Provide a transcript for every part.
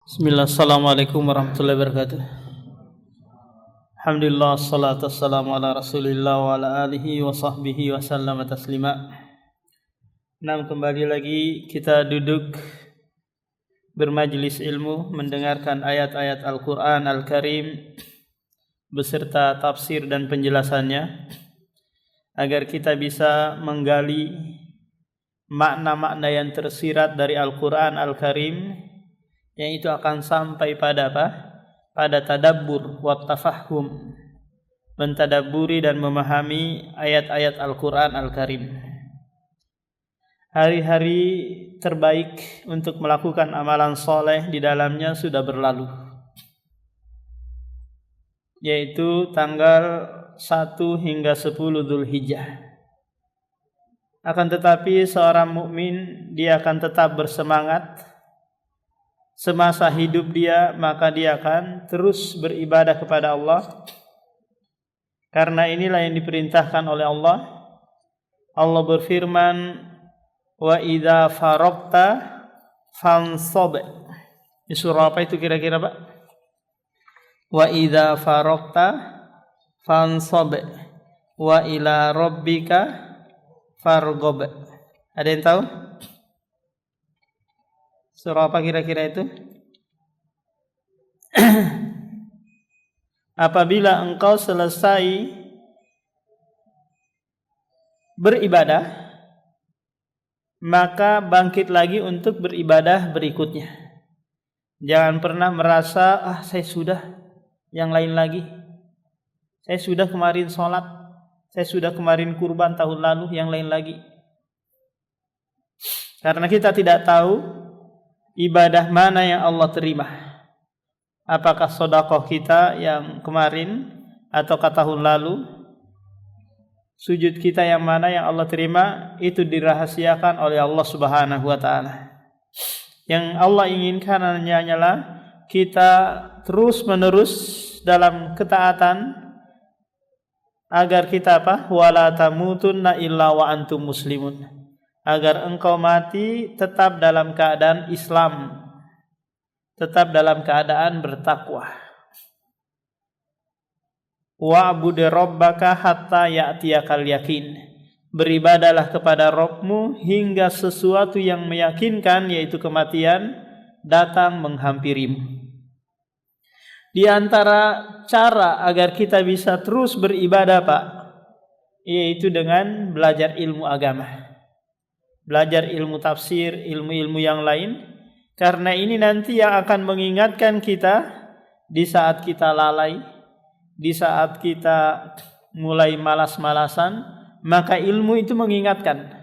Bismillah, assalamualaikum warahmatullahi wabarakatuh. Alhamdulillah, assalatu wassalamu ala rasulillah wa ala alihi wa sahbihi wa sallama taslima. Kembali lagi kita duduk bermajlis ilmu, mendengarkan ayat-ayat Al-Quran Al-Karim beserta tafsir dan penjelasannya, agar kita bisa menggali makna-makna yang tersirat dari Al-Quran Al-Karim, yang itu akan sampai pada apa? Pada tadabbur wa tafahum, mentadabburi dan memahami ayat-ayat Al-Quran Al-Karim. Hari-hari terbaik untuk melakukan amalan soleh di dalamnya sudah berlalu, yaitu tanggal 1 hingga 10 Dzulhijjah. Akan tetapi seorang mukmin dia akan tetap bersemangat semasa hidup dia, maka dia akan terus beribadah kepada Allah, karena inilah yang diperintahkan oleh Allah. Allah berfirman, wa idza faragta fansab. Di surah apa itu kira-kira, Pak? Wa idza faragta fansab wa ila rabbika farghab. Ada yang tahu? Surah apa kira-kira itu? Apabila engkau selesai beribadah, maka bangkit lagi untuk beribadah berikutnya. Jangan pernah merasa, saya sudah, yang lain lagi. Saya sudah kemarin sholat, saya sudah kemarin kurban tahun lalu, yang lain lagi. Karena kita tidak tahu ibadah mana yang Allah terima. Apakah sedekah kita yang kemarin atau tahun lalu? Sujud kita yang mana yang Allah terima? Itu dirahasiakan oleh Allah Subhanahu wa taala. Yang Allah inginkan hanyalah kita terus-menerus dalam ketaatan, agar kita wala tamutunna illa wa antum muslimun. Agar engkau mati tetap dalam keadaan Islam, tetap dalam keadaan bertakwa. Wa'bud rabbaka hatta ya'tiyakal yakin. Beribadalah kepada Rabbmu hingga sesuatu yang meyakinkan, yaitu kematian, datang menghampirimu. Di antara cara agar kita bisa terus beribadah, Pak, yaitu dengan belajar ilmu agama. Belajar ilmu tafsir, ilmu-ilmu yang lain, karena ini nanti yang akan mengingatkan kita di saat kita lalai, di saat kita mulai malas-malasan, maka ilmu itu mengingatkan.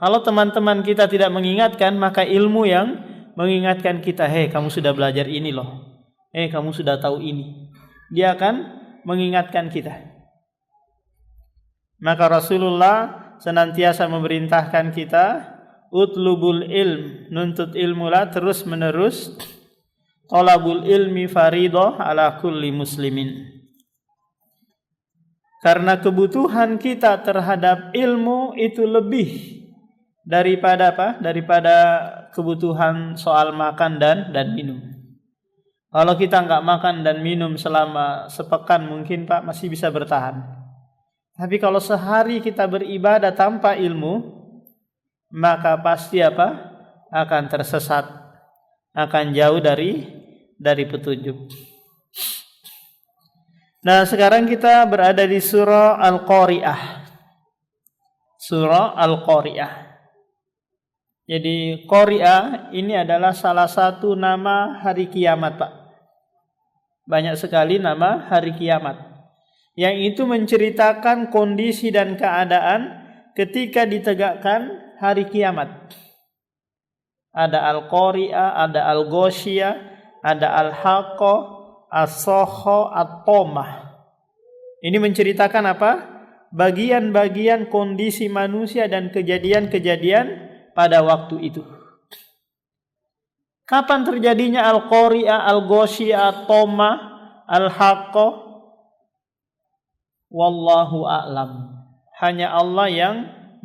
Kalau teman-teman kita tidak mengingatkan, maka ilmu yang mengingatkan kita, kamu sudah belajar ini loh, kamu sudah tahu ini. Dia akan mengingatkan kita. Maka Rasulullah senantiasa memerintahkan kita, utlubul ilm, nuntut ilmulah terus menerus. Talabul ilmi faridah ala kulli muslimin. Karena kebutuhan kita terhadap ilmu itu lebih daripada daripada kebutuhan soal makan dan minum. Kalau kita nggak makan dan minum selama sepekan, mungkin Pak masih bisa bertahan. Tapi kalau sehari kita beribadah tanpa ilmu, maka pasti akan tersesat, akan jauh dari petunjuk. Nah, sekarang kita berada di surah Al-Qari'ah. Surah Al-Qari'ah. Jadi Qari'ah ini adalah salah satu nama hari kiamat, Pak. Banyak sekali nama hari kiamat, yang itu menceritakan kondisi dan keadaan ketika ditegakkan hari kiamat. Ada Al-Qari'ah, ada Al-Ghasyiyah, ada Al-Haqqah, As-Sakhah, At-Tamah. Ini menceritakan bagian-bagian kondisi manusia dan kejadian-kejadian pada waktu itu. Kapan terjadinya Al-Qari'ah, Al-Ghasyiyah, At-Tamah, Al-Haqqah? Wallahu a'lam. Hanya Allah yang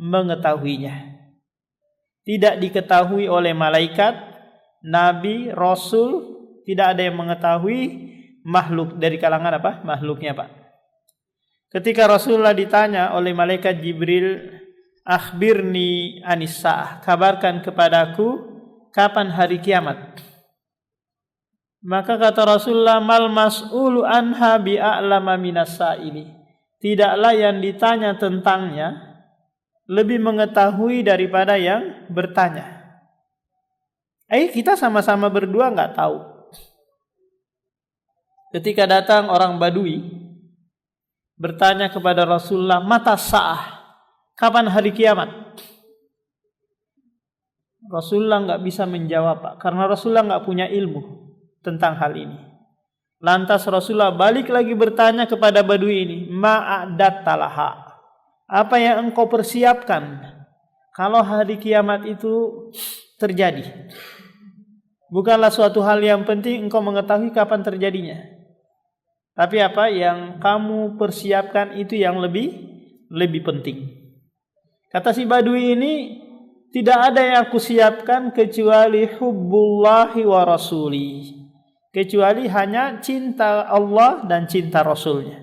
mengetahuinya. Tidak diketahui oleh malaikat, nabi, rasul, tidak ada yang mengetahui makhluk dari kalangan apa? Makhluknya, Pak. Ketika Rasulullah ditanya oleh malaikat Jibril, "Akhbirni anis sa'ah," kabarkan kepadaku kapan hari kiamat. Maka kata Rasulullah, "Mal mas'ulu anha bi'a'lama minas sa'ili." Tidaklah yang ditanya tentangnya lebih mengetahui daripada yang bertanya. Kita sama-sama berdua nggak tahu. Ketika datang orang Badui bertanya kepada Rasulullah, "Mata sa'ah?" Kapan hari kiamat? Rasulullah nggak bisa menjawab, Pak, karena Rasulullah nggak punya ilmu tentang hal ini. Lantas Rasulullah balik lagi bertanya kepada Badui ini, "Ma'adattalaha?" Apa yang engkau persiapkan kalau hari kiamat itu terjadi? Bukanlah suatu hal yang penting engkau mengetahui kapan terjadinya, tapi apa yang kamu persiapkan itu yang lebih penting. Kata si Badui ini, tidak ada yang aku siapkan kecuali hubbullahi wa rasuli, kecuali hanya cinta Allah dan cinta Rasulnya.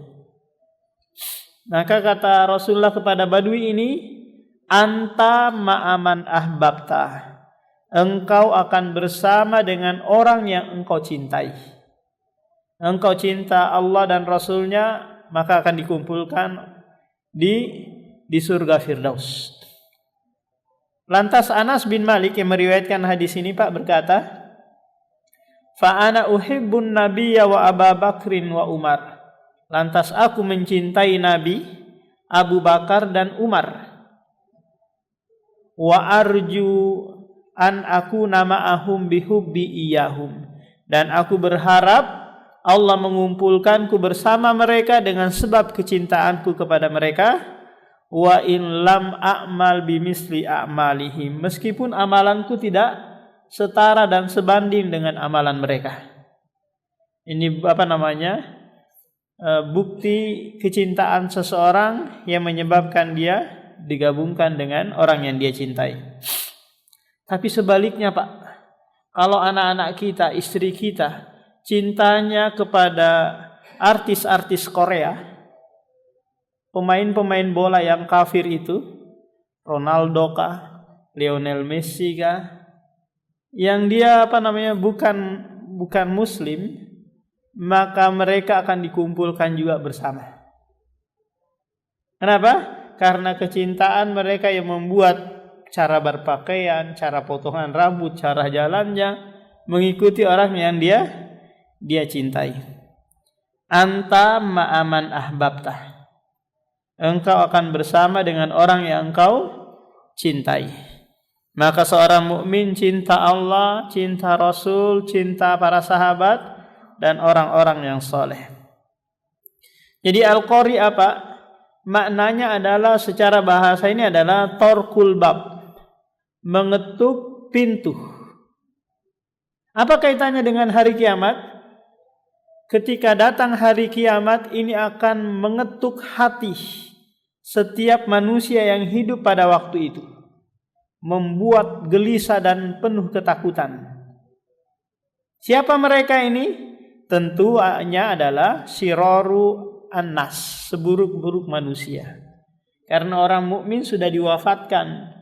Maka kata Rasulullah kepada Badui ini, "Anta ma'aman ahbabta." Engkau akan bersama dengan orang yang engkau cintai. Engkau cinta Allah dan Rasulnya, maka akan dikumpulkan di surga Firdaus. Lantas Anas bin Malik yang meriwayatkan hadis ini, Pak, berkata, "Fa ana uhibbun nabiyya wa Aba Bakrin wa Umar." Lantas aku mencintai Nabi, Abu Bakar dan Umar. Wa arju an aku nama'ahum bihubbi iyahum. Dan aku berharap Allah mengumpulkanku bersama mereka dengan sebab kecintaanku kepada mereka. Wa in lam a'mal bimisli a'malihim. Meskipun amalanku tidak setara dan sebanding dengan amalan mereka. Ini bukti kecintaan seseorang yang menyebabkan dia digabungkan dengan orang yang dia cintai. Tapi sebaliknya, Pak, kalau anak-anak kita, istri kita cintanya kepada artis-artis Korea, pemain-pemain bola yang kafir itu, Ronaldo kah, Lionel Messi kah, yang dia bukan muslim, maka mereka akan dikumpulkan juga bersama. Kenapa? Karena kecintaan mereka yang membuat cara berpakaian, cara potongan rambut, cara jalannya mengikuti orang yang dia cintai. Anta ma'aman ahbabtah. Engkau akan bersama dengan orang yang engkau cintai. Maka seorang mukmin cinta Allah, cinta Rasul, cinta para sahabat dan orang-orang yang soleh. Jadi al-qari apa? Maknanya adalah, secara bahasa ini adalah torkul bab, mengetuk pintu. Apa kaitannya dengan hari kiamat? Ketika datang hari kiamat ini akan mengetuk hati setiap manusia yang hidup pada waktu itu, membuat gelisah dan penuh ketakutan. Siapa mereka ini? Tentunya adalah syiraru an-nas, seburuk-buruk manusia. Karena orang mukmin sudah diwafatkan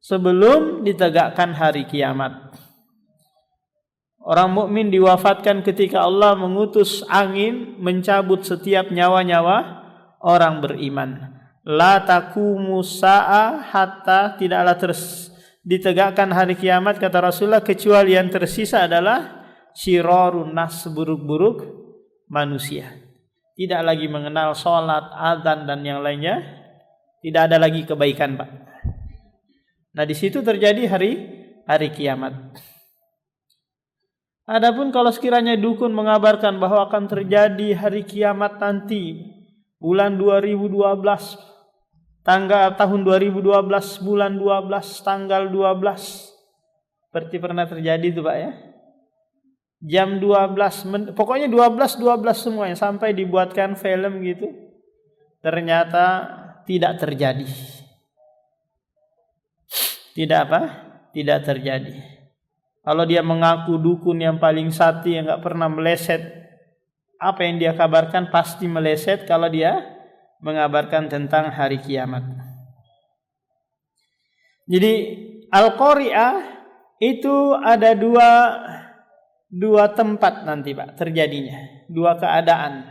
sebelum ditegakkan hari kiamat. Orang mukmin diwafatkan ketika Allah mengutus angin mencabut setiap nyawa-nyawa orang beriman. La taqumu sa'a hatta, tidaklah ditegakkan hari kiamat, kata Rasulullah, kecuali yang tersisa adalah syirarun nas, seburuk-buruk manusia. Tidak lagi mengenal sholat, azan dan yang lainnya. Tidak ada lagi kebaikan, Pak. Nah, di situ terjadi hari kiamat. Adapun kalau sekiranya dukun mengabarkan bahwa akan terjadi hari kiamat nanti bulan 2012, tahun 2012, bulan 12, tanggal 12, seperti pernah terjadi itu, Pak, ya. Jam 12, pokoknya 12 semuanya, sampai dibuatkan film gitu. Ternyata tidak terjadi. Tidak terjadi. Kalau dia mengaku dukun yang paling sakti yang nggak pernah meleset, apa yang dia kabarkan pasti meleset kalau dia mengabarkan tentang hari kiamat. Jadi Al-Qari'ah itu ada dua tempat nanti Pak terjadinya, dua keadaan.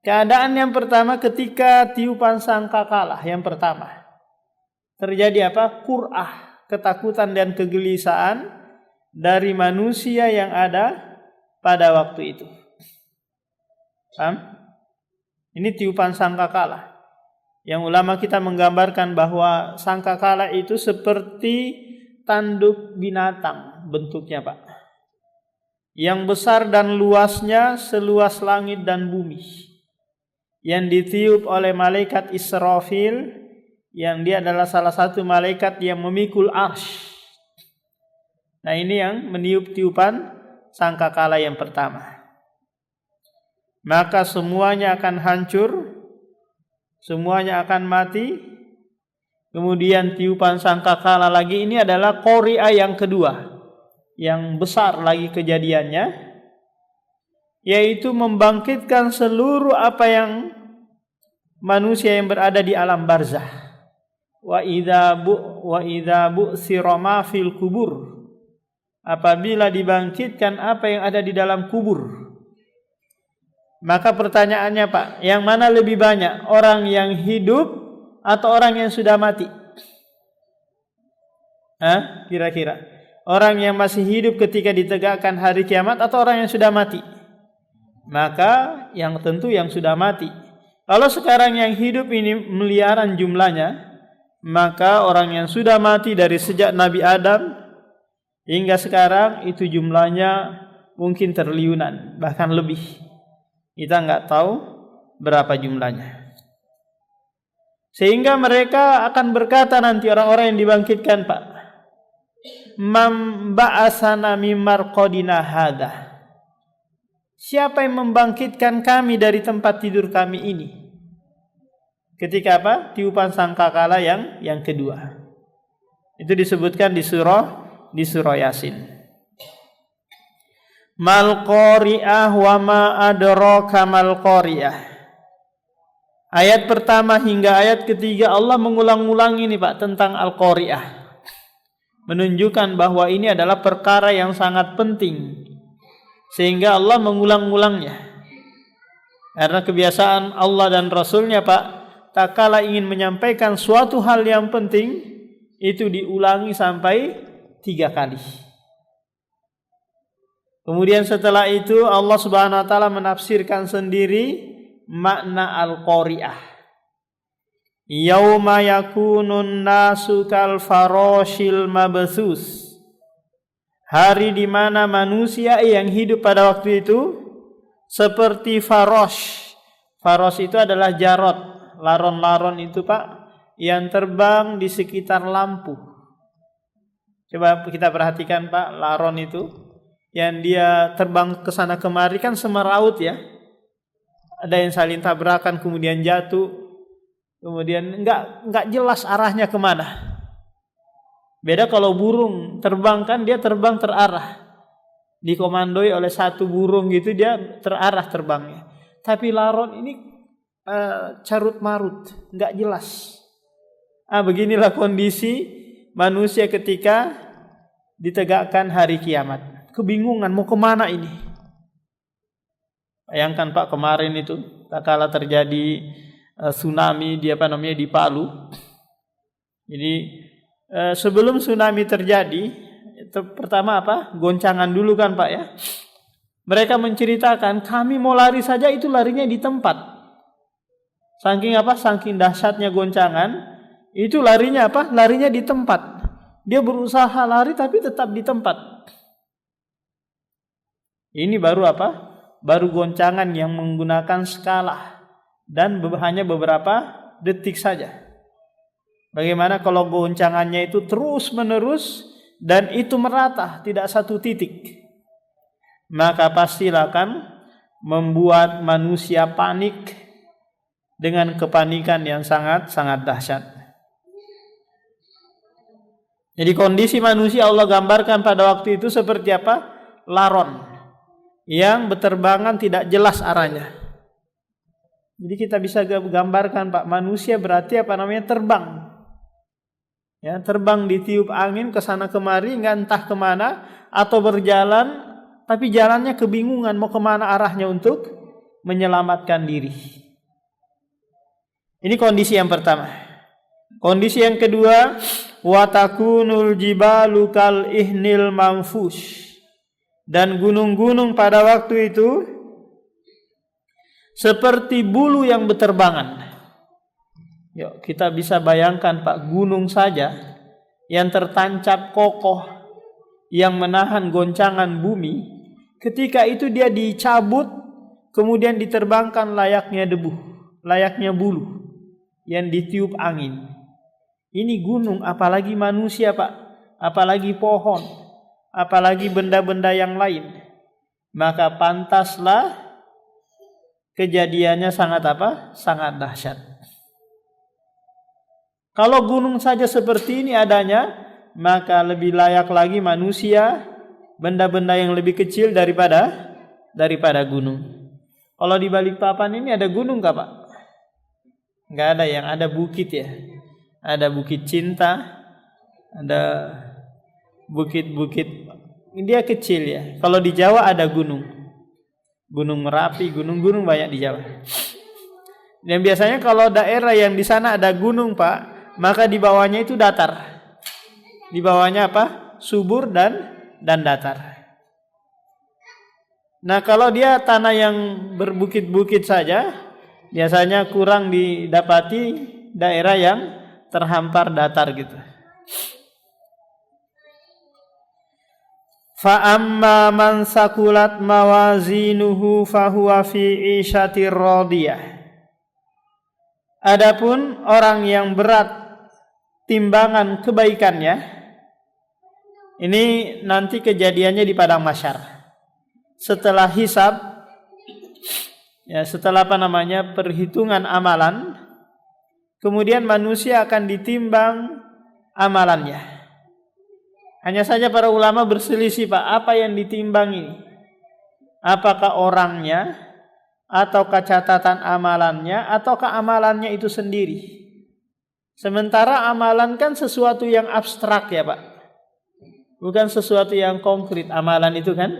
Keadaan yang pertama ketika tiupan sangkakala yang pertama. Terjadi apa? Qur'ah, ketakutan dan kegelisahan dari manusia yang ada pada waktu itu. Paham? Ini tiupan sangkakala. Yang ulama kita menggambarkan bahwa sangkakala itu seperti tanduk binatang bentuknya Pak. Yang besar dan luasnya seluas langit dan bumi. Yang ditiup oleh malaikat Israfil, yang dia adalah salah satu malaikat yang memikul arsy. Nah ini yang meniup tiupan sangkakala yang pertama. Maka semuanya akan hancur, semuanya akan mati. Kemudian tiupan sangkakala lagi, ini adalah Qari'ah yang kedua, yang besar lagi kejadiannya, yaitu membangkitkan seluruh apa yang manusia yang berada di alam barzah. Wa idza bu'sira ma fil kubur. Apabila dibangkitkan apa yang ada di dalam kubur. Maka pertanyaannya Pak, yang mana lebih banyak? Orang yang hidup atau orang yang sudah mati? Kira-kira orang yang masih hidup ketika ditegakkan hari kiamat atau orang yang sudah mati? Maka yang tentu yang sudah mati. Kalau sekarang yang hidup ini miliaran jumlahnya, maka orang yang sudah mati dari sejak Nabi Adam hingga sekarang itu jumlahnya mungkin triliunan, bahkan lebih. Kita nggak tahu berapa jumlahnya. Sehingga mereka akan berkata nanti orang-orang yang dibangkitkan Pak, "Mam ba'asana mim marqadina hadza." Siapa yang membangkitkan kami dari tempat tidur kami ini? Ketika apa? Tiupan sangkakala yang kedua. Itu disebutkan di surah Yasin. Mal qari'ah wa ma adraka mal qari'ah. Ayat pertama hingga ayat ketiga Allah mengulang-ulang ini Pak tentang al-qari'ah. Menunjukkan bahwa ini adalah perkara yang sangat penting. Sehingga Allah mengulang-ulangnya. Karena kebiasaan Allah dan Rasulnya Pak, tak kala ingin menyampaikan suatu hal yang penting, itu diulangi sampai 3 kali. Kemudian setelah itu Allah Subhanahu wa taala menafsirkan sendiri makna al-qari'ah. Yauma yakunun nasu kal farashil mabthus. Hari di mana manusia yang hidup pada waktu itu seperti farash. Farash itu adalah jarot, laron-laron itu Pak, yang terbang di sekitar lampu. Coba kita perhatikan Pak, laron itu yang dia terbang ke sana kemari kan semeraut ya. Ada yang saling tabrakan kemudian jatuh. Kemudian enggak jelas arahnya kemana. Beda kalau burung terbang kan dia terbang terarah. Dikomandoi oleh satu burung gitu dia terarah terbangnya. Tapi laron ini carut marut, enggak jelas. Beginilah kondisi manusia ketika ditegakkan hari kiamat. Kebingungan mau kemana ini? Bayangkan Pak kemarin itu tak kala terjadi tsunami di Palu. Jadi sebelum tsunami terjadi itu pertama apa? Goncangan dulu kan Pak ya. Mereka menceritakan kami mau lari saja itu larinya di tempat. Saking apa? Saking dahsyatnya goncangan itu larinya apa? Larinya di tempat. Dia berusaha lari tapi tetap di tempat. Ini baru apa? Baru goncangan yang menggunakan skala dan hanya beberapa detik saja. Bagaimana kalau goncangannya itu terus menerus dan itu merata, tidak satu titik? Maka pastilah akan membuat manusia panik dengan kepanikan yang sangat-sangat dahsyat. Jadi kondisi manusia Allah gambarkan pada waktu itu seperti apa? Laron yang berterbangan tidak jelas arahnya. Jadi kita bisa gambarkan Pak, manusia berarti apa namanya? Terbang. Ya, terbang ditiup angin ke sana kemari, nggak entah kemana, atau berjalan tapi jalannya kebingungan mau kemana arahnya untuk menyelamatkan diri. Ini kondisi yang pertama. Kondisi yang kedua, wa takunul jibalu kal ihnil manfush. Dan gunung-gunung pada waktu itu seperti bulu yang berterbangan. Yuk, kita bisa bayangkan Pak, gunung saja yang tertancap kokoh, yang menahan goncangan bumi, ketika itu dia dicabut, kemudian diterbangkan layaknya debu, layaknya bulu yang ditiup angin. Ini gunung, apalagi manusia Pak, apalagi pohon, apalagi benda-benda yang lain. Maka pantaslah kejadiannya sangat apa? Sangat dahsyat. Kalau gunung saja seperti ini adanya, maka lebih layak lagi manusia, benda-benda yang lebih kecil daripada gunung. Kalau di Balikpapan ini ada gunung nggak Pak? Nggak ada, yang ada bukit ya. Ada Bukit Cinta, ada bukit-bukit. Dia kecil ya. Kalau di Jawa ada gunung. Gunung Merapi, gunung-gunung banyak di Jawa. Dan biasanya kalau daerah yang di sana ada gunung Pak, maka di bawahnya itu datar. Di bawahnya apa? Subur dan datar. Nah, kalau dia tanah yang berbukit-bukit saja, biasanya kurang didapati daerah yang terhampar datar gitu. Fa amma man sakulat mawazinuhu fahuwa fi isyatir radiyah. Adapun orang yang berat timbangan kebaikannya, ini nanti kejadiannya di padang mahsyar. Setelah hisab, ya setelah perhitungan amalan, kemudian manusia akan ditimbang amalannya. Hanya saja para ulama berselisih Pak, apa yang ditimbang ini? Apakah orangnya, ataukah catatan amalannya, ataukah amalannya itu sendiri? Sementara amalan kan sesuatu yang abstrak ya Pak, bukan sesuatu yang konkret amalan itu kan.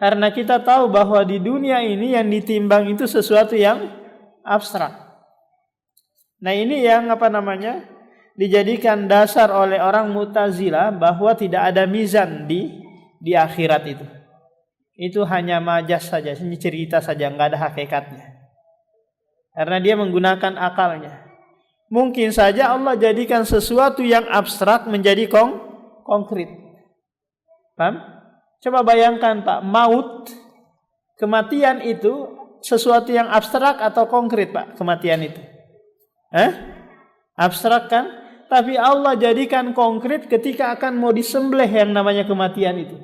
Karena kita tahu bahwa di dunia ini yang ditimbang itu sesuatu yang abstrak. Nah ini yang dijadikan dasar oleh orang Mu'tazilah bahwa tidak ada mizan di akhirat itu. Itu hanya majas saja, ini cerita saja, nggak ada hakikatnya. Karena dia menggunakan akalnya. Mungkin saja Allah jadikan sesuatu yang abstrak menjadi konkret. Paham? Coba bayangkan Pak, maut, kematian itu sesuatu yang abstrak atau konkret Pak, kematian itu? Abstrak kan? Tapi Allah jadikan konkret ketika akan mau disembelih yang namanya kematian itu.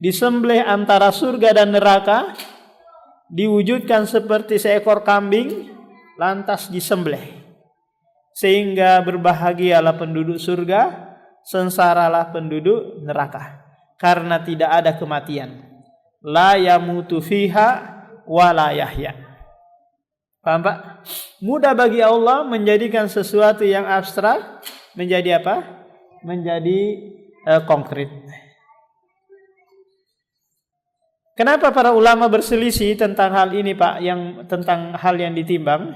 Disembelih antara surga dan neraka, diwujudkan seperti seekor kambing, lantas disembelih. Sehingga berbahagialah penduduk surga, sengsaralah penduduk neraka. Karena tidak ada kematian. La yamutu fiha wa la yahya. Paham Pak? Mudah bagi Allah menjadikan sesuatu yang abstrak menjadi apa? Menjadi konkret. Kenapa para ulama berselisih tentang hal ini Pak, tentang hal yang ditimbang?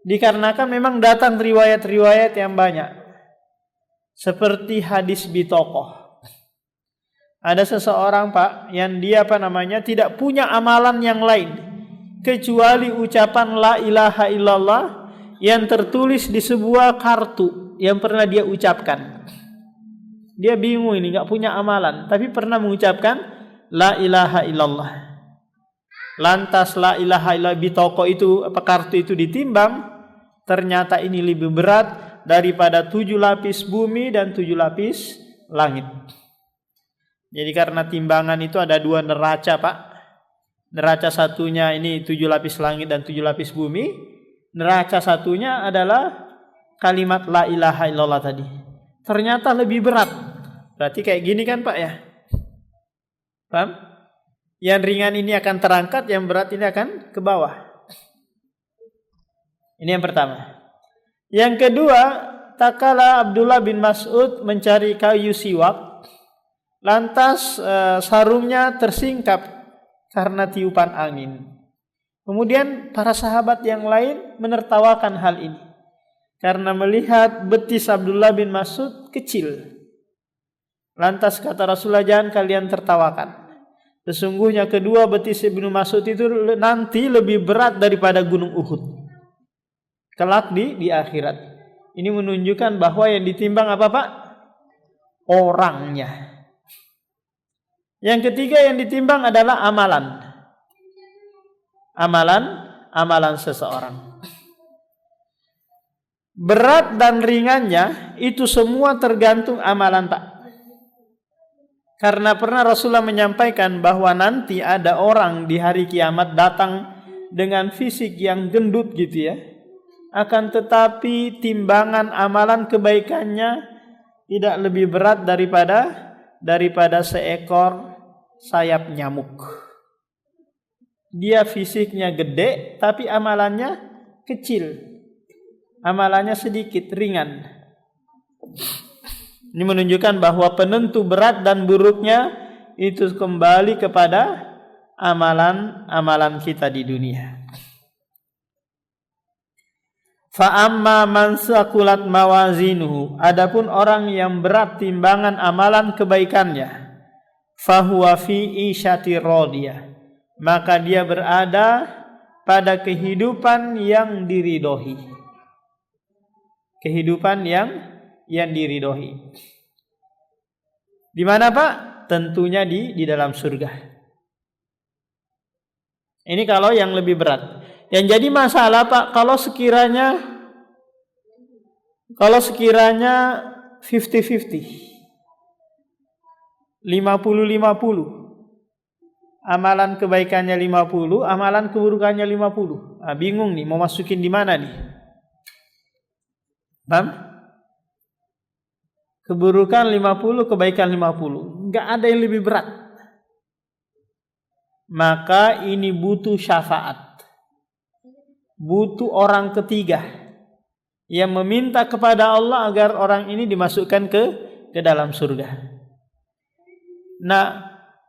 Dikarenakan memang datang riwayat-riwayat yang banyak. Seperti hadis bitokoh. Ada seseorang Pak yang dia tidak punya amalan yang lain kecuali ucapan la ilaha illallah yang tertulis di sebuah kartu yang pernah dia ucapkan. Dia bingung ini, nggak punya amalan, tapi pernah mengucapkan la ilaha illallah. Lantas la ilaha illallah bitoko itu, kartu itu ditimbang, ternyata ini lebih berat daripada 7 lapis bumi dan 7 lapis langit. Jadi karena timbangan itu ada 2 neraca Pak. Neraca satunya ini 7 lapis langit dan 7 lapis bumi. Neraca satunya adalah kalimat la ilaha illallah tadi. ternyata lebih berat. Berarti kayak gini kan Pak ya? Paham? Yang ringan ini akan terangkat, yang berat ini akan ke bawah. Ini yang pertama. Yang kedua, tatkala Abdullah bin Mas'ud mencari kayu siwak, lantas sarungnya tersingkap karena tiupan angin. Kemudian para sahabat yang lain menertawakan hal ini karena melihat betis Abdullah bin Mas'ud kecil. Lantas kata Rasulullah, jangan kalian tertawakan. Sesungguhnya kedua betis Ibnu Mas'ud itu nanti lebih berat daripada gunung Uhud. Kelak di akhirat. Ini menunjukkan bahwa yang ditimbang apa Pak? Orangnya. Yang ketiga yang ditimbang adalah amalan. Amalan seseorang. Berat dan ringannya itu semua tergantung amalan Pak. Karena pernah Rasulullah menyampaikan bahwa nanti ada orang di hari kiamat datang dengan fisik yang gendut gitu ya. Akan tetapi timbangan amalan kebaikannya tidak lebih berat daripada seekor sayap nyamuk. Dia fisiknya gede tapi amalannya kecil. Amalannya sedikit, ringan. Ini menunjukkan bahwa penentu berat dan buruknya itu kembali kepada amalan kita di dunia. Fa amma man saqulat mawazinuhu, adapun orang yang berat timbangan amalan kebaikannya, fahuwa fi isyati radiyah, maka dia berada pada kehidupan yang diridhoi. Kehidupan yang diridhoi. Di mana Pak? Tentunya di dalam surga. Ini kalau yang lebih berat. Yang jadi masalah Pak, kalau sekiranya 50-50, 50-50, amalan kebaikannya 50, amalan keburukannya 50. Bingung nih, mau masukin di mana nih? Paham? Keburukan 50, kebaikan 50. Enggak ada yang lebih berat. Maka ini butuh syafaat. Butuh orang ketiga yang meminta kepada Allah agar orang ini dimasukkan ke dalam surga. Nah,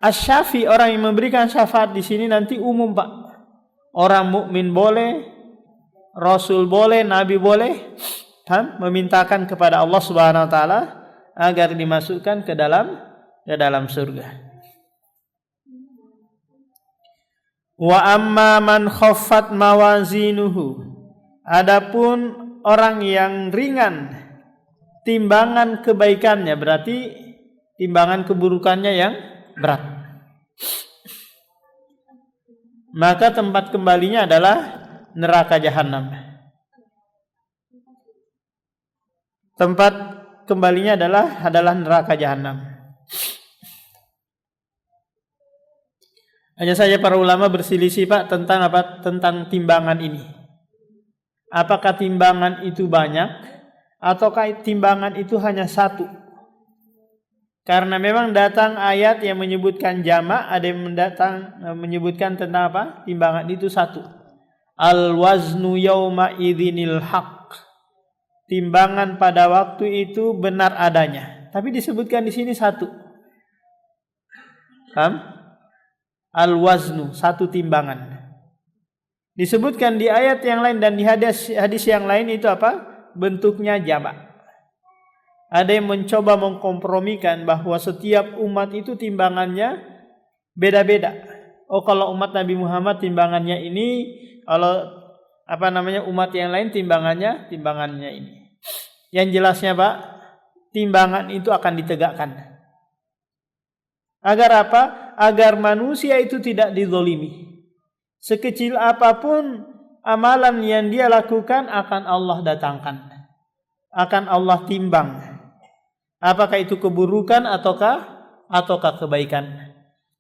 asy-syafi, orang yang memberikan syafaat di sini nanti umum Pak. Orang mukmin boleh, Rasul boleh, Nabi boleh, memintakan kepada Allah Subhanahu wa taala agar dimasukkan ke dalam surga. Wa amma man khaffat mawazinuhu, adapun orang yang ringan timbangan kebaikannya, berarti timbangan keburukannya yang berat, maka tempat kembalinya adalah neraka jahanam. Tempat kembalinya adalah neraka jahanam. Hanya saja para ulama berselisih Pak tentang apa? Tentang timbangan ini. Apakah timbangan itu banyak ataukah timbangan itu hanya satu? Karena memang datang ayat yang menyebutkan jamak, ada yang menyebutkan tentang apa? Timbangan itu satu. Al-waznu yauma idzinil haq. Timbangan pada waktu itu benar adanya. Tapi disebutkan di sini satu. Paham? Al-waznu, satu timbangan. Disebutkan di ayat yang lain dan di hadis yang lain itu apa? Bentuknya jamak. Ada yang mencoba mengkompromikan bahwa setiap umat itu timbangannya beda-beda. Oh, kalau umat Nabi Muhammad timbangannya ini, kalau umat yang lain timbangannya ini. Yang jelasnya Pak, timbangan itu akan ditegakkan. Agar apa? Agar manusia itu tidak dizalimi. Sekecil apapun amalan yang dia lakukan akan Allah datangkan. Akan Allah timbang. Apakah itu keburukan ataukah kebaikan.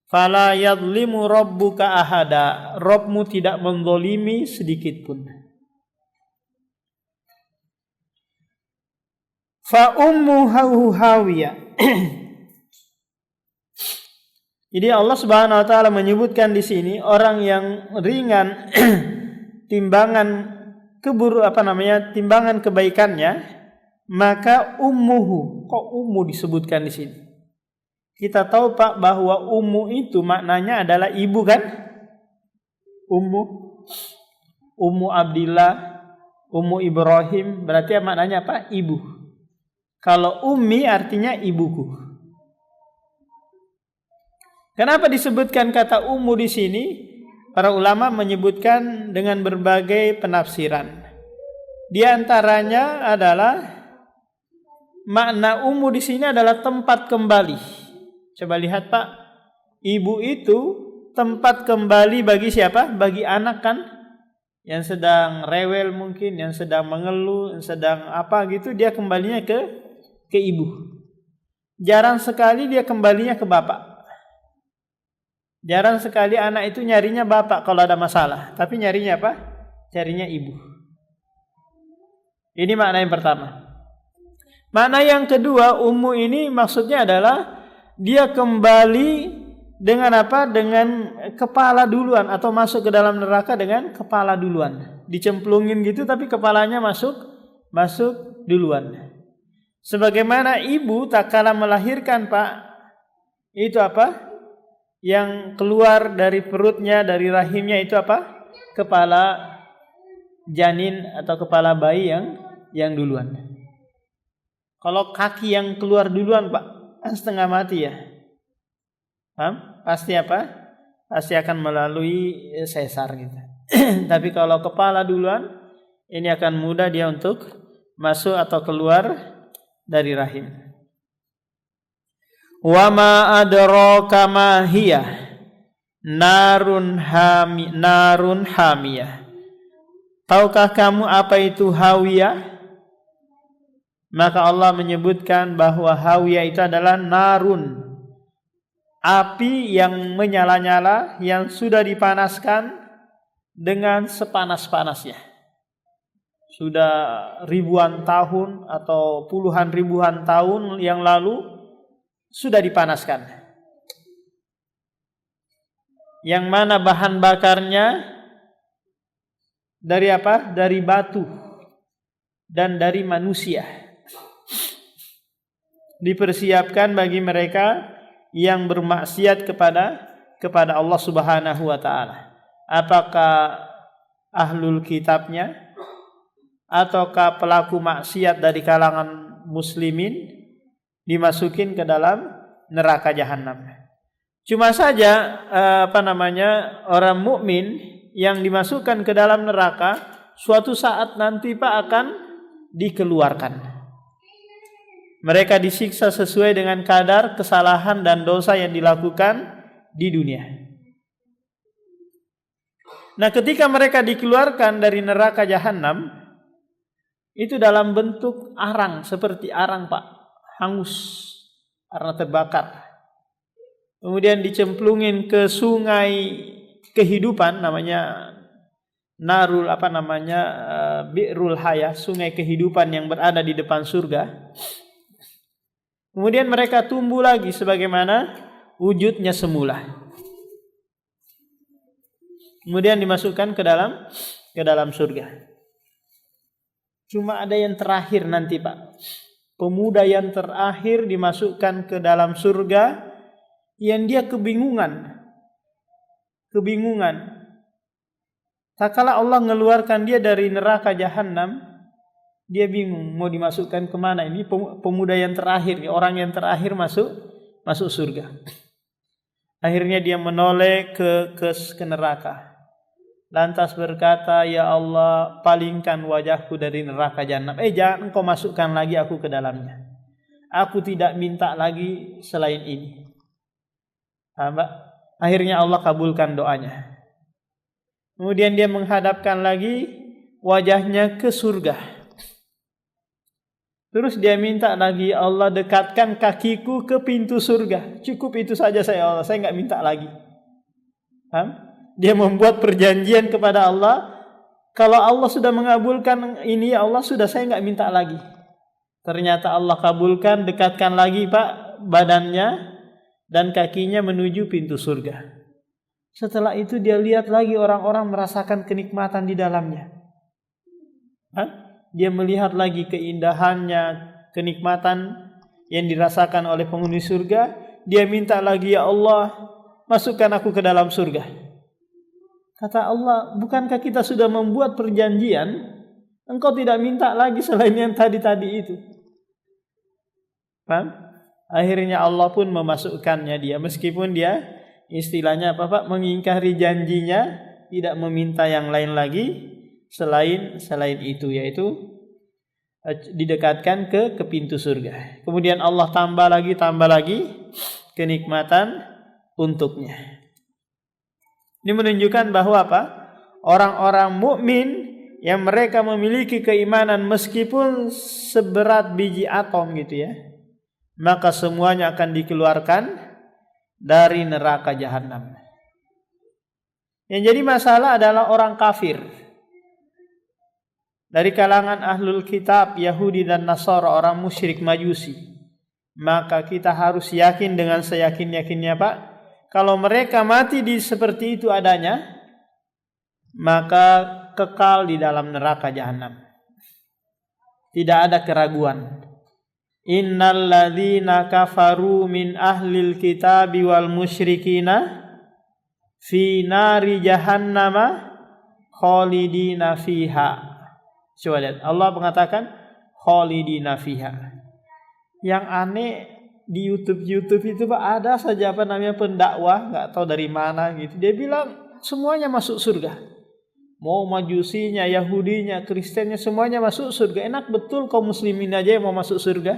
Fala yadlimu rabbuka ahada. Rabbmu tidak menzalimi sedikit pun. Fa ummuhu hawiyah. Jadi Allah Subhanahu wa taala menyebutkan di sini orang yang ringan timbangan timbangan kebaikannya, maka ummuhu. Kok ummu disebutkan di sini? Kita tahu Pak bahwa ummu itu maknanya adalah ibu kan? Ummu Abdillah, ummu Ibrahim, berarti maknanya apa? Ibu. Kalau ummi artinya ibuku. Kenapa disebutkan kata ummu di sini? Para ulama menyebutkan dengan berbagai penafsiran. Di antaranya adalah makna ummu di sini adalah tempat kembali. Coba lihat Pak, ibu itu tempat kembali bagi siapa? Bagi anak kan? Yang sedang rewel mungkin, yang sedang mengeluh, yang sedang apa gitu, dia kembalinya ke ibu. Jarang sekali dia kembalinya ke bapak. Jarang sekali anak itu nyarinya bapak kalau ada masalah, tapi nyarinya apa? Carinya ibu. Ini makna yang pertama. Makna yang kedua, ummu ini maksudnya adalah dia kembali dengan apa? Dengan kepala duluan, atau masuk ke dalam neraka dengan kepala duluan. Dicemplungin gitu tapi kepalanya masuk duluan. Sebagaimana ibu tak kala melahirkan Pak, itu apa? Yang keluar dari perutnya, dari rahimnya itu apa? Kepala janin atau kepala bayi yang duluan. Kalau kaki yang keluar duluan Pak, kan setengah mati ya. Paham? Pasti apa? Pasti akan melalui sesar gitu. Tapi kalau kepala duluan, ini akan mudah dia untuk masuk atau keluar dari rahim. Wa ma adraka ma hiya narun hamiyah. Tahukah kamu apa itu hawiyah? Maka Allah menyebutkan bahwa hawiyah itu adalah narun, api yang menyala-nyala, yang sudah dipanaskan dengan sepanas-panasnya. Sudah ribuan tahun atau puluhan ribuan tahun yang lalu sudah dipanaskan. Yang mana bahan bakarnya dari apa? Dari batu dan dari manusia. Dipersiapkan bagi mereka yang bermaksiat kepada Allah Subhanahu wa taala. Apakah ahlul kitabnya ataukah pelaku maksiat dari kalangan muslimin, dimasukin ke dalam neraka jahanam. Cuma saja orang mukmin yang dimasukkan ke dalam neraka suatu saat nanti Pak akan dikeluarkan. Mereka disiksa sesuai dengan kadar kesalahan dan dosa yang dilakukan di dunia. Nah, ketika mereka dikeluarkan dari neraka jahanam, itu dalam bentuk arang, seperti arang Pak, hangus karena terbakar. Kemudian dicemplungin ke sungai kehidupan, namanya Bi'rul Hayah, sungai kehidupan yang berada di depan surga. Kemudian mereka tumbuh lagi sebagaimana wujudnya semula. Kemudian dimasukkan ke dalam surga. Cuma ada yang terakhir nanti Pak. Pemuda yang terakhir dimasukkan ke dalam surga yang dia kebingungan. Tak kala Allah mengeluarkan dia dari neraka jahanam, dia bingung mau dimasukkan kemana. Ini pemuda yang terakhir, orang yang terakhir masuk surga. Akhirnya dia menoleh ke neraka. Lantas berkata, ya Allah, palingkan wajahku dari neraka jahanam. Jangan engkau masukkan lagi aku ke dalamnya. Aku tidak minta lagi selain ini. Akhirnya Allah kabulkan doanya. Kemudian dia menghadapkan lagi wajahnya ke surga. Terus dia minta lagi, Allah dekatkan kakiku ke pintu surga. Cukup itu saja saya nggak minta lagi. Dia membuat perjanjian kepada Allah, kalau Allah sudah mengabulkan ini, ya Allah sudah, saya nggak minta lagi. Ternyata Allah kabulkan, dekatkan lagi Pak badannya dan kakinya menuju pintu surga. Setelah itu dia lihat lagi orang-orang merasakan kenikmatan di dalamnya. Dia melihat lagi keindahannya, kenikmatan yang dirasakan oleh penghuni surga. Dia minta lagi, ya Allah, masukkan aku ke dalam surga. Kata Allah, bukankah kita sudah membuat perjanjian? Engkau tidak minta lagi selain yang tadi-tadi itu. Paham? Akhirnya Allah pun memasukkannya dia, meskipun dia istilahnya apa Pak, mengingkari janjinya, tidak meminta yang lain lagi selain itu, yaitu didekatkan ke pintu surga. Kemudian Allah tambah lagi kenikmatan untuknya. Ini menunjukkan bahwa apa? Orang-orang mukmin yang mereka memiliki keimanan meskipun seberat biji atom gitu ya, maka semuanya akan dikeluarkan dari neraka jahanam. Yang jadi masalah adalah orang kafir dari kalangan ahlul kitab, Yahudi dan Nasara, orang musyrik Majusi. Maka kita harus yakin dengan seyakin-yakinnya Pak, kalau mereka mati di seperti itu adanya, maka kekal di dalam neraka jahanam. Tidak ada keraguan. Innal ladzina kafaru min ahlil kitabi wal musyrikina fi nari jahannama khalidina fiha. Coba lihat, Allah mengatakan khalidina fiha. Yang aneh di YouTube itu Pak, ada saja apa namanya pendakwah, enggak tahu dari mana gitu. Dia bilang semuanya masuk surga. Mau Majusinya, Yahudinya, Kristennya, semuanya masuk surga. Enak betul kaum muslimin aja yang mau masuk surga.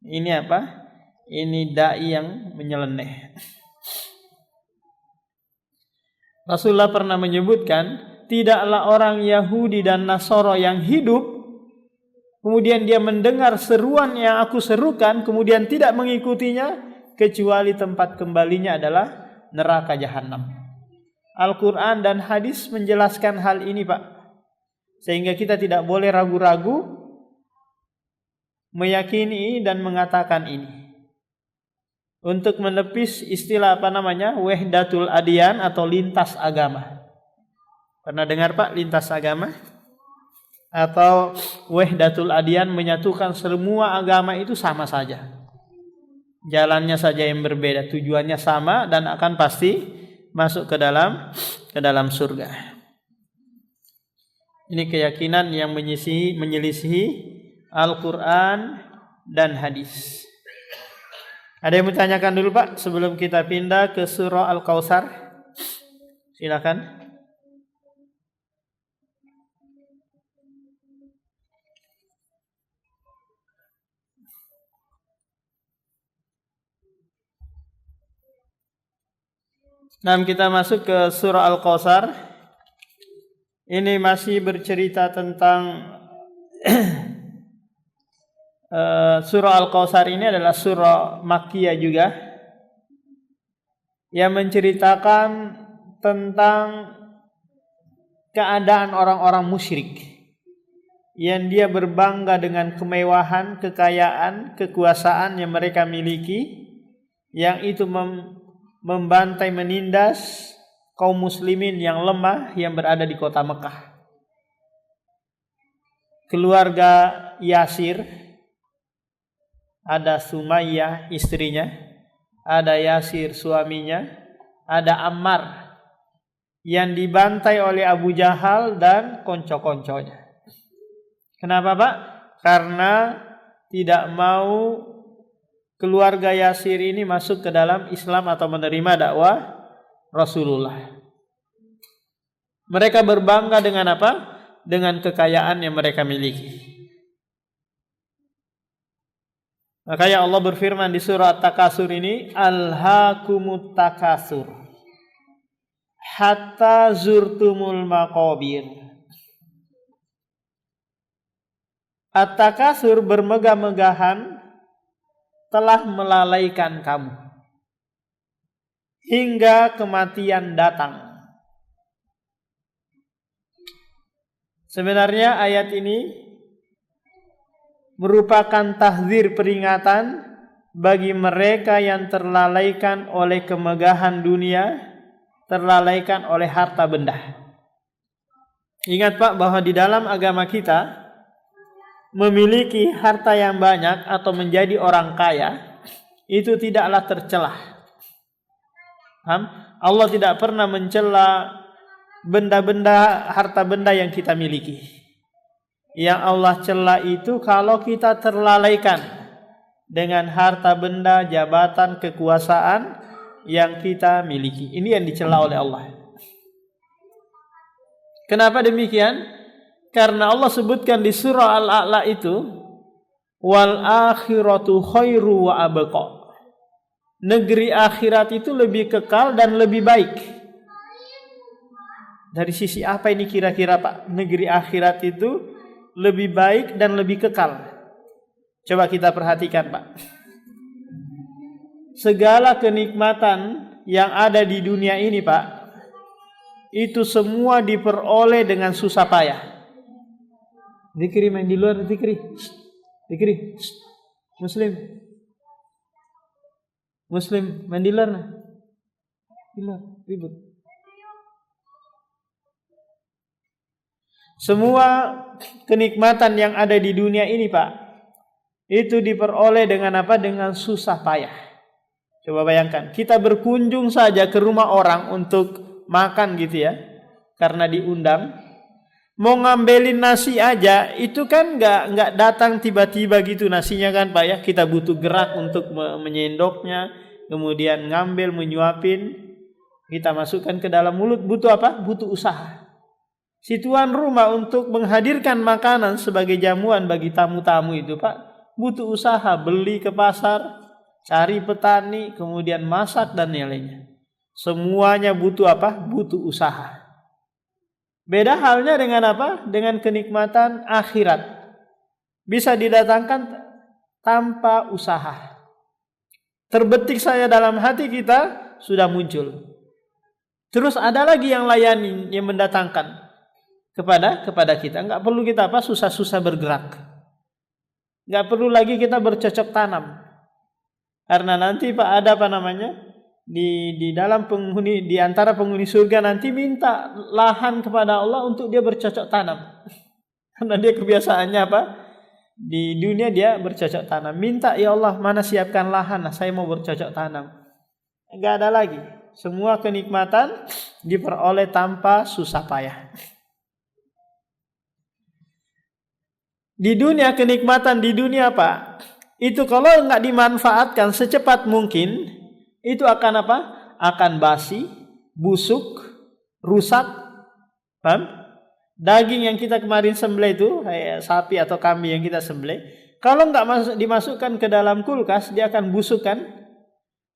Ini apa? Ini dai yang menyeleneh. Rasulullah pernah menyebutkan, tidaklah orang Yahudi dan Nasara yang hidup, kemudian dia mendengar seruan yang aku serukan, kemudian tidak mengikutinya, kecuali tempat kembalinya adalah neraka jahanam. Al-Quran dan hadis menjelaskan hal ini Pak, sehingga kita tidak boleh ragu-ragu meyakini dan mengatakan ini. Untuk menepis istilah apa namanya, wahdatul adyan atau lintas agama. Pernah dengar Pak lintas agama? Atau wahdatul adyan, menyatukan semua agama itu sama saja. Jalannya saja yang berbeda, tujuannya sama dan akan pasti masuk ke dalam surga. Ini keyakinan yang menyelisihi Al-Quran dan hadis. Ada yang bertanyakan dulu Pak sebelum kita pindah ke surah Al-Kautsar? Silakan. Nah, kita masuk ke surah Al-Kautsar. Ini masih bercerita tentang surah Al-Kautsar ini adalah surah Makkiyah juga, yang menceritakan tentang keadaan orang-orang musyrik yang dia berbangga dengan kemewahan, kekayaan, kekuasaan yang mereka miliki, yang itu membantai, menindas kaum muslimin yang lemah yang berada di kota Mekah. Keluarga Yasir, ada Sumayyah istrinya, ada Yasir suaminya, ada Ammar yang dibantai oleh Abu Jahal dan konco-konconya. Kenapa Pak? Karena tidak mau keluarga Yasir ini masuk ke dalam Islam atau menerima dakwah Rasulullah. Mereka berbangga dengan apa? Dengan kekayaan yang mereka miliki. Makanya Allah berfirman di surah At-Takasur ini, Alhaakumut takasur hatta zurtumul maqabir. At-Takasur, bermegah-megahan, telah melalaikan kamu hingga kematian datang. Sebenarnya ayat ini merupakan tahdzir peringatan bagi mereka yang terlalaikan oleh kemegahan dunia, terlalaikan oleh harta benda. Ingat Pak, bahwa di dalam agama kita memiliki harta yang banyak atau menjadi orang kaya itu tidaklah tercelah. Allah tidak pernah mencela benda-benda, harta benda yang kita miliki. Yang Allah cela itu kalau kita terlalaikan dengan harta benda, jabatan, kekuasaan yang kita miliki. Ini yang dicela oleh Allah. Kenapa demikian? Karena Allah sebutkan di surah Al-A'la itu, wal akhiratu khairu wa abqa. Negeri akhirat itu lebih kekal dan lebih baik. Dari sisi apa ini kira-kira Pak? Negeri akhirat itu lebih baik dan lebih kekal. Coba kita perhatikan Pak. Segala kenikmatan yang ada di dunia ini Pak, itu semua diperoleh dengan susah payah. Zikri main di luar, zikri. Zikri. Muslim main di luar nah. Di luar, ribut. Semua kenikmatan yang ada di dunia ini Pak, itu diperoleh dengan apa? Dengan susah payah. Coba bayangkan, kita berkunjung saja ke rumah orang untuk makan gitu ya, karena diundang. Mau ngambilin nasi aja, itu kan nggak datang tiba-tiba gitu nasinya kan Pak ya. Kita butuh gerak untuk menyendoknya, kemudian ngambil, menyuapin, kita masukkan ke dalam mulut. Butuh apa? Butuh usaha. Si tuan rumah untuk menghadirkan makanan sebagai jamuan bagi tamu-tamu itu Pak, butuh usaha, beli ke pasar, cari petani, kemudian masak dan lainnya. Semuanya butuh apa? Butuh usaha. Beda halnya dengan apa? Dengan kenikmatan akhirat. Bisa didatangkan tanpa usaha. Terbetik saya dalam hati kita, sudah muncul. Terus ada lagi yang layani, yang mendatangkan kepada kita. Enggak perlu kita apa? Susah-susah bergerak. Enggak perlu lagi kita bercocok tanam. Karena nanti Pak ada apa namanya? Di dalam penghuni, di antara penghuni surga nanti minta lahan kepada Allah untuk dia bercocok tanam. Karena dia kebiasaannya apa? Di dunia dia bercocok tanam. Minta, ya Allah, mana siapkan lahan, saya mau bercocok tanam. Enggak ada lagi. Semua kenikmatan diperoleh tanpa susah payah. Di dunia, kenikmatan di dunia Pak, itu kalau enggak dimanfaatkan secepat mungkin, itu akan apa? Akan basi, busuk, rusak. Paham? Daging yang kita kemarin sembelih itu, sapi atau kambing yang kita sembelih, kalau enggak dimasukkan ke dalam kulkas, dia akan busuk kan?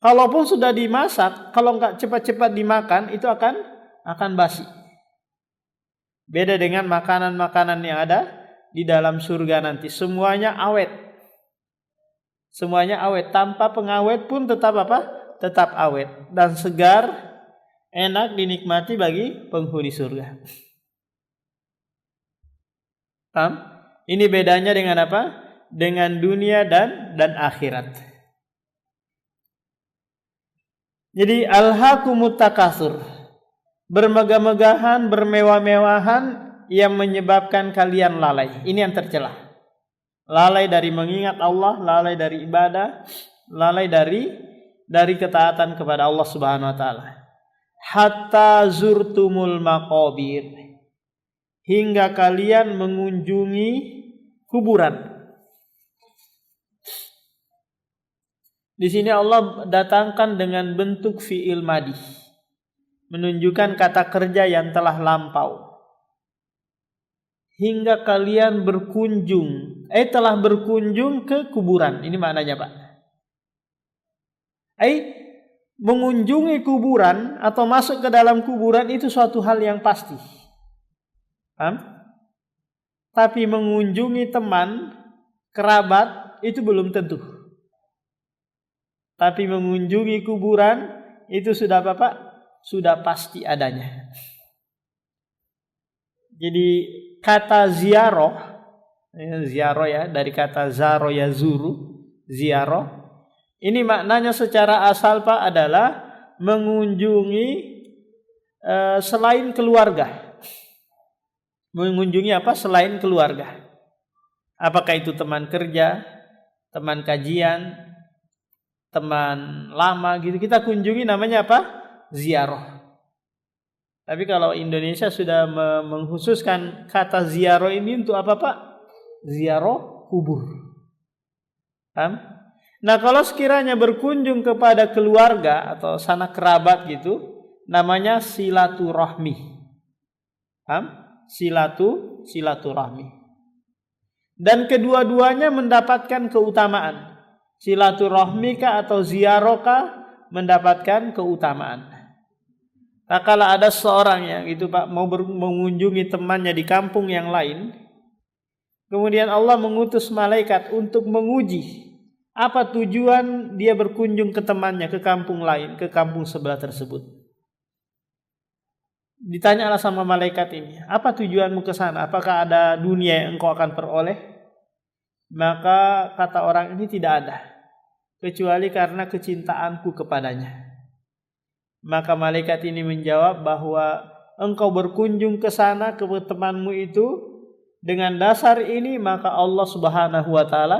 Kalaupun sudah dimasak, kalau enggak cepat-cepat dimakan, itu akan basi. Beda dengan makanan-makanan yang ada di dalam surga nanti, semuanya awet. Semuanya awet, tanpa pengawet pun tetap apa? Tetap awet dan segar, enak dinikmati bagi penghuni surga. Paham? Ini bedanya dengan apa? Dengan dunia dan akhirat. Jadi alhaakumut takatsur, bermegah-megahan, bermewah-mewahan yang menyebabkan kalian lalai. Ini yang tercela. Lalai dari mengingat Allah, lalai dari ibadah, lalai dari ketaatan kepada Allah Subhanahu wa taala. Hatta zurtumul maqabir, hingga kalian mengunjungi kuburan. Di sini Allah datangkan dengan bentuk fi'il madhi, menunjukkan kata kerja yang telah lampau. Hingga kalian berkunjung, telah berkunjung ke kuburan. Ini maknanya Pak. Mengunjungi kuburan atau masuk ke dalam kuburan itu suatu hal yang pasti. Paham? Tapi mengunjungi teman, kerabat itu belum tentu. Tapi mengunjungi kuburan itu sudah apa Pak? Sudah pasti adanya. Jadi kata ziarah, Ziarah ya, dari kata zaro yazuru, ziarah. Ini maknanya secara asal Pak adalah mengunjungi selain keluarga. Mengunjungi apa? Selain keluarga. Apakah itu teman kerja, teman kajian, teman lama gitu, kita kunjungi, namanya apa? Ziarah. Tapi kalau Indonesia sudah mengkhususkan kata ziarah ini untuk apa Pak? Ziarah kubur. Paham? Nah kalau sekiranya berkunjung kepada keluarga atau sanak kerabat gitu, namanya silaturahmi. Paham? Silaturahmi. Dan kedua-duanya mendapatkan keutamaan. Silaturahmika atau ziarahka mendapatkan keutamaan. Nah, kalau ada seorang yang itu Pak mau mengunjungi temannya di kampung yang lain, kemudian Allah mengutus malaikat untuk menguji apa tujuan dia berkunjung ke temannya ke kampung lain, ke kampung sebelah tersebut. Ditanyalah sama malaikat ini, apa tujuanmu ke sana? Apakah ada dunia yang engkau akan peroleh? Maka kata orang ini, tidak ada, kecuali karena kecintaanku kepadanya. Maka malaikat ini menjawab bahwa engkau berkunjung ke sana ke temanmu itu dengan dasar ini, maka Allah Subhanahu wa taala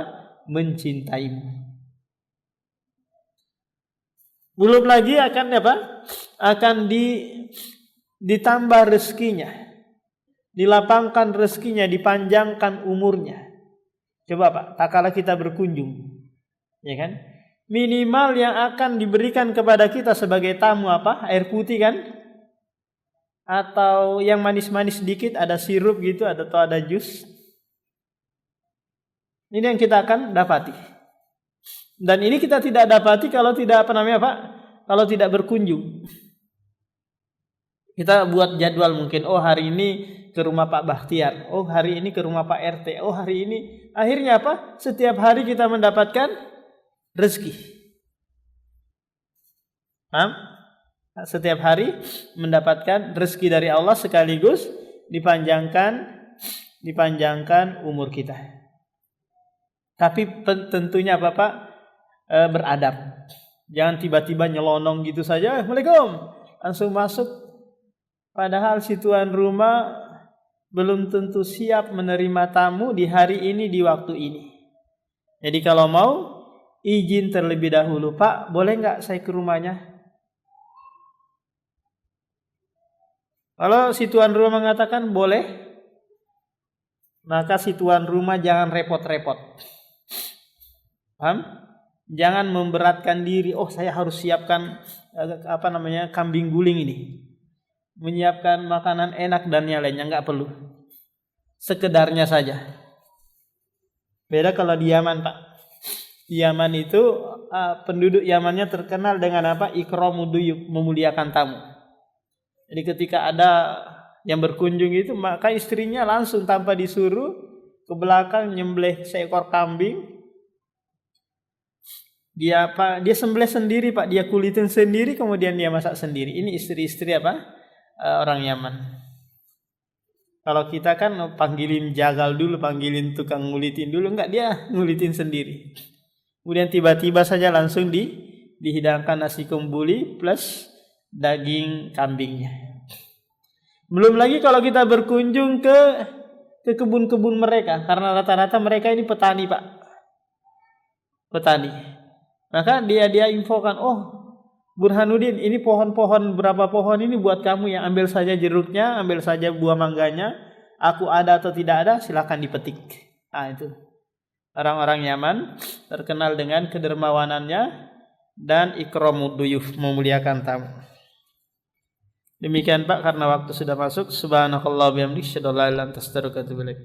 mencintaimu. Belum lagi akan apa? Akan ditambah rezekinya, dilapangkan rezekinya, dipanjangkan umurnya. Coba Pak, tak kala kita berkunjung, ya kan? Minimal yang akan diberikan kepada kita sebagai tamu apa? Air putih kan? Atau yang manis-manis sedikit, ada sirup gitu, atau ada jus. Ini yang kita akan dapati. Dan ini kita tidak dapati kalau tidak apa namanya Pak? Kalau tidak berkunjung. Kita buat jadwal mungkin, oh hari ini ke rumah Pak Bakhtiar, oh hari ini ke rumah Pak RT, oh hari ini. Akhirnya apa? Setiap hari kita mendapatkan rezeki. Paham? Setiap hari mendapatkan rezeki dari Allah, sekaligus dipanjangkan umur kita. Tapi tentunya apa Pak? Beradab. Jangan tiba-tiba nyelonong gitu saja, Assalamualaikum, langsung masuk. Padahal si tuan rumah belum tentu siap menerima tamu di hari ini, di waktu ini. Jadi kalau mau, izin terlebih dahulu. Pak, boleh nggak saya ke rumahnya? Kalau si tuan rumah mengatakan boleh, maka si tuan rumah jangan repot-repot. Paham? Jangan memberatkan diri. Oh, saya harus siapkan kambing guling ini. Menyiapkan makanan enak dan yang lainnya, enggak perlu. Sekedarnya saja. Beda kalau di Yaman, Pak. Di Yaman itu penduduk Yamannya terkenal dengan apa? Ikramu duyuf, memuliakan tamu. Jadi ketika ada yang berkunjung itu, maka istrinya langsung tanpa disuruh ke belakang nyembelih seekor kambing. Dia sembelih sendiri, Pak. Dia kulitin sendiri, kemudian dia masak sendiri. Ini istri-istri apa? Orang Yaman. Kalau kita kan panggilin jagal dulu, panggilin tukang ngulitin dulu, enggak, dia ngulitin sendiri. Kemudian tiba-tiba saja langsung dihidangkan nasi kembuli plus daging kambingnya. Belum lagi kalau kita berkunjung ke kebun-kebun mereka, karena rata-rata mereka ini petani, Pak. Petani. Maka dia infokan, oh Burhanuddin, ini pohon-pohon, berapa pohon ini buat kamu, yang ambil saja jeruknya, ambil saja buah mangganya, aku ada atau tidak ada, silakan dipetik. Nah itu. Orang-orang Yaman terkenal dengan kedermawanannya dan ikramud duyuf, memuliakan tamu. Demikian Pak, karena waktu sudah masuk. Subhanakallah bihamdik, asyhadu an la ilaha illa anta, astaghfiruka wa atubu ilaik.